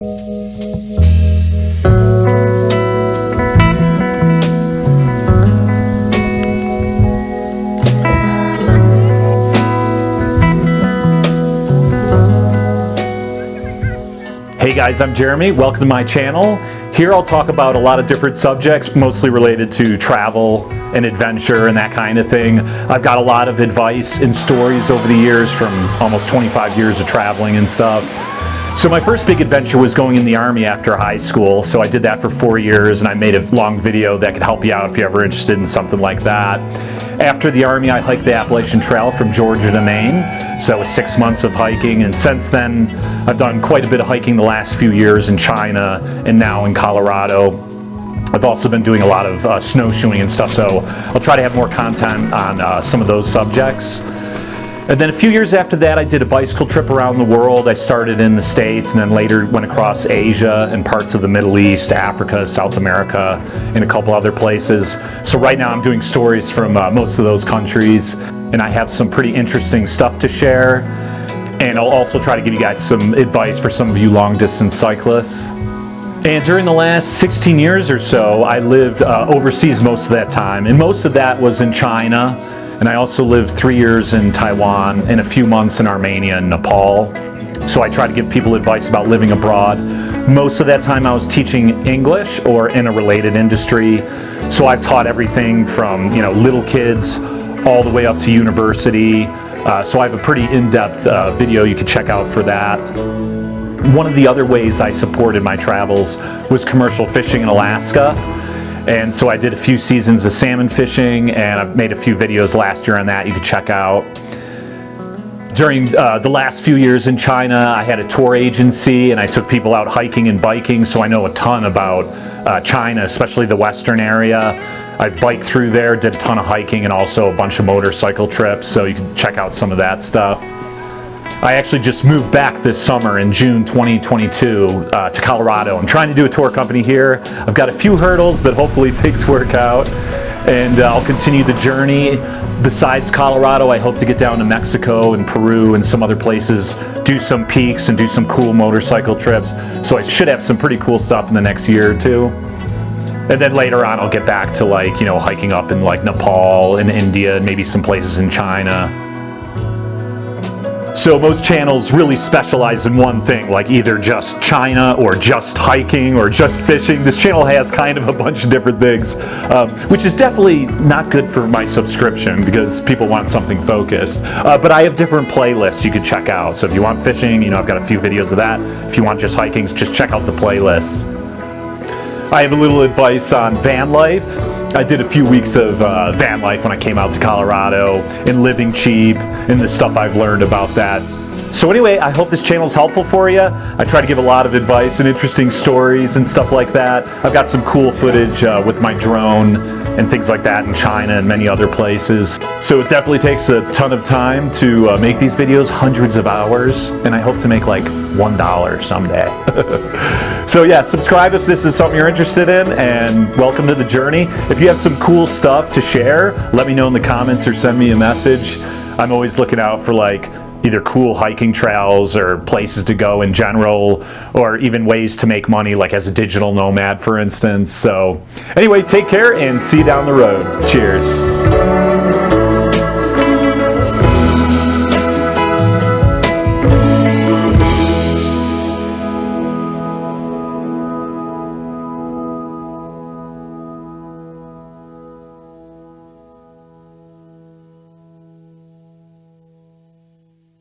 Hey guys, I'm Jeremy. Welcome to my channel. Here I'll talk about a lot of different subjects, mostly related to travel and adventure and that kind of thing. I've got a lot of advice and stories over the years from almost 25 years of traveling and stuff. So my first big adventure was going in the Army after high school. So I did that for 4 years, and I made a long video that could help you out if you're ever interested in something like that. After the Army, I hiked the Appalachian Trail from Georgia to Maine. So that was 6 months of hiking, and since then I've done quite a bit of hiking the last few years in China and now in Colorado. I've also been doing a lot of snowshoeing and stuff, so I'll try to have more content on some of those subjects. And then a few years after that, I did a bicycle trip around the world. I started in the States and then later went across Asia and parts of the Middle East, Africa, South America, and a couple other places. So right now I'm doing stories from most of those countries, and I have some pretty interesting stuff to share. And I'll also try to give you guys some advice for some of you long distance cyclists. And during the last 16 years or so, I lived overseas most of that time, and most of that was in China. And I also lived 3 years in Taiwan and a few months in Armenia and Nepal. So I try to give people advice about living abroad. Most of that time I was teaching English or in a related industry. So I've taught everything from little kids all the way up to university. So I have a pretty in-depth video you can check out for that. One of the other ways I supported my travels was commercial fishing in Alaska. And so I did a few seasons of salmon fishing, and I've made a few videos last year on that you can check out. During the last few years in China, I had a tour agency and I took people out hiking and biking, so I know a ton about China, especially the western area. I biked through there, did a ton of hiking, and also a bunch of motorcycle trips, so you can check out some of that stuff. I actually just moved back this summer in June 2022 to Colorado. I'm trying to do a tour company here. I've got a few hurdles, but hopefully things work out. And I'll continue the journey. Besides Colorado, I hope to get down to Mexico and Peru and some other places, do some peaks and do some cool motorcycle trips. So I should have some pretty cool stuff in the next year or two. And then later on, I'll get back to hiking up in Nepal and India and maybe some places in China. So most channels really specialize in one thing, like either just China or just hiking or just fishing. This channel has kind of a bunch of different things, which is definitely not good for my subscription because people want something focused. But I have different playlists you can check out. So if you want fishing, I've got a few videos of that. If you want just hiking, just check out the playlists. I have a little advice on van life. I did a few weeks of van life when I came out to Colorado and living cheap and the stuff I've learned about that. So anyway, I hope this channel is helpful for you. I try to give a lot of advice and interesting stories and stuff like that. I've got some cool footage with my drone and things like that in China and many other places. So it definitely takes a ton of time to make these videos, hundreds of hours, and I hope to make like $1 someday. So yeah, subscribe if this is something you're interested in, and welcome to the journey. If you have some cool stuff to share, let me know in the comments or send me a message. I'm always looking out for either cool hiking trails or places to go in general, or even ways to make money, like as a digital nomad, for instance. So anyway, take care and see you down the road. Cheers.